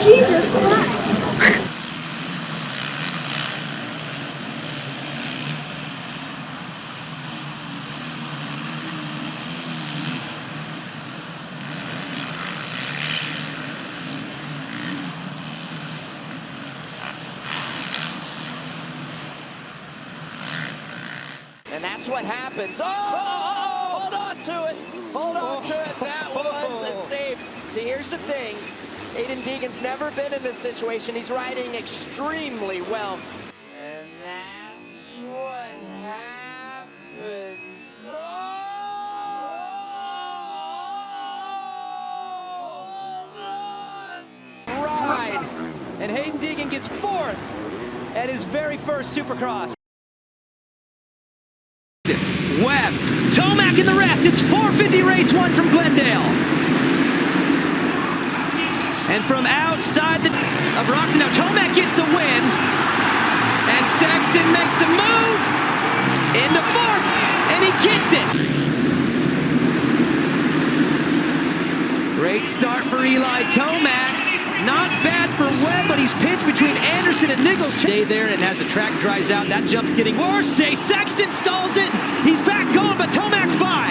Jesus Christ. And that's what happens. Oh, hold on to it. Hold on to it. That was a save. See, here's the thing. Aiden Deegan's never been in this situation. He's riding extremely well. And that's what happens. Ride. And Hayden Deegan gets 4th at his very first Supercross. Webb, Tomac in the rest. It's 450 race 1 from Glendale. And from outside of Roxon, now Tomac gets the win. And Sexton makes the move into 4th, and he gets it. Great start for Eli Tomac. Not bad for Webb, but he's pinched between Anderson and Nichols. Stay there, and as the track dries out, that jump's getting worse. Sexton stalls it. He's back going, but Tomac's by.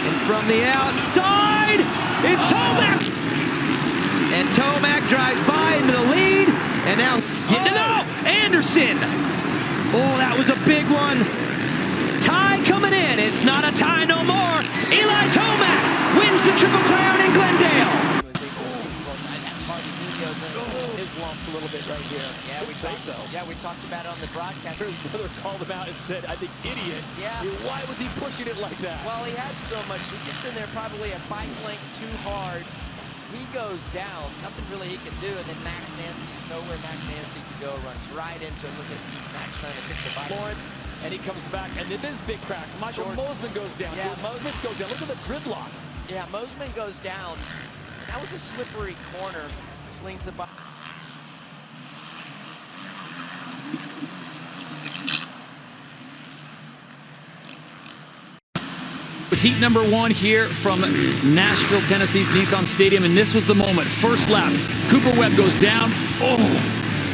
And from the outside, it's Tomac. And Tomac drives by into the lead, and now Anderson. Oh, that was a big one. Tie coming in. It's not a tie no more. Eli Tomac wins the Triple Crown in Glendale. That's Harvey Munoz. His lumps a little bit right here. Yeah, we talked about it on the broadcast. His brother called him out and said, I think, idiot. Yeah. Why was he pushing it like that? Well, he had so much. He gets in there probably a bike length too hard. He goes down. Nothing really he can do. And then Max Hansen's nowhere Max Hansen can go. Runs right into him. Look at Max trying to pick the bike. Lawrence, and he comes back. And then this big crack. Michael Mosman goes down. Yeah, Smith goes down. Look at the gridlock. Yeah, Mosman goes down. That was a slippery corner. Slings the bike. It's heat number 1 here from Nashville, Tennessee's Nissan Stadium, and this was the moment. First lap, Cooper Webb goes down.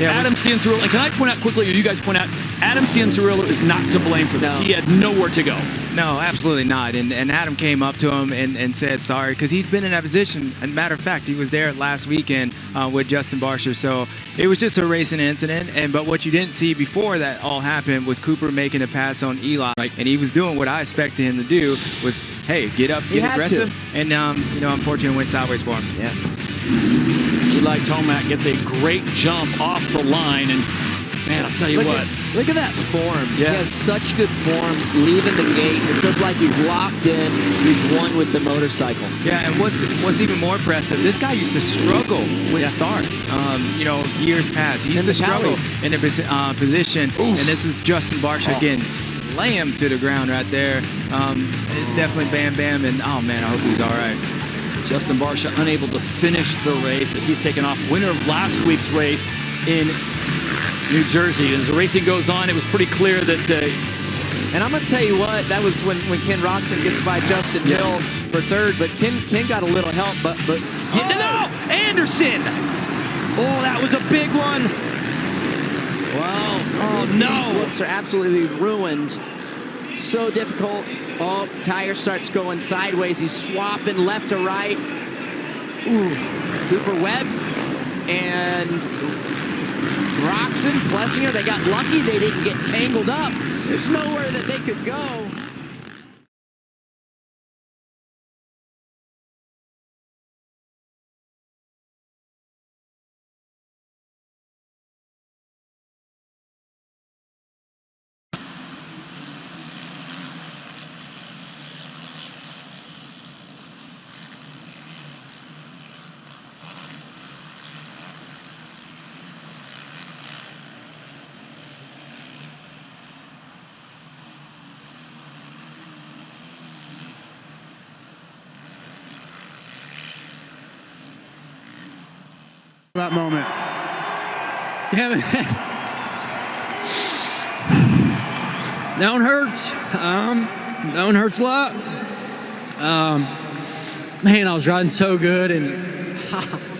Adam Cianciarulo, and can I point out quickly, or you guys point out, Adam Cianciarulo is not to blame for this. No. He had nowhere to go. No, absolutely not. And Adam came up to him and said sorry, because he's been in that position. As a matter of fact, he was there last weekend with Justin Barsher. So it was just a racing incident. But what you didn't see before that all happened was Cooper making a pass on Eli. Right. And he was doing what I expected him to do was, hey, get up, get aggressive. And, unfortunately, it went sideways for him. Yeah. Eli Tomac gets a great jump off the line, and man, I'll tell you what. Look at that form. Yeah. He has such good form leaving the gate. It's just like he's locked in. He's one with the motorcycle. Yeah, and what's even more impressive, this guy used to struggle with starts. Years past. He used to struggle in a position. And this is Justin Barsher getting slammed to the ground right there. It's definitely Bam Bam, and oh man, I hope he's all right. Justin Barsha unable to finish the race as he's taken off. Winner of last week's race in New Jersey. As the racing goes on, it was pretty clear that... and I'm going to tell you what, that was when Ken Roxon gets by Justin Hill for 3rd, but Ken got a little help, but Anderson! Oh, that was a big one. Wow. Oh, no. These whoops are absolutely ruined. So difficult. Oh, tire starts going sideways. He's swapping left to right. Ooh, Cooper Webb and Roxon, Plessinger, they got lucky. They didn't get tangled up. There's nowhere that they could go. That moment. Yeah, that one hurts. That one hurts a lot. Man, I was riding so good, and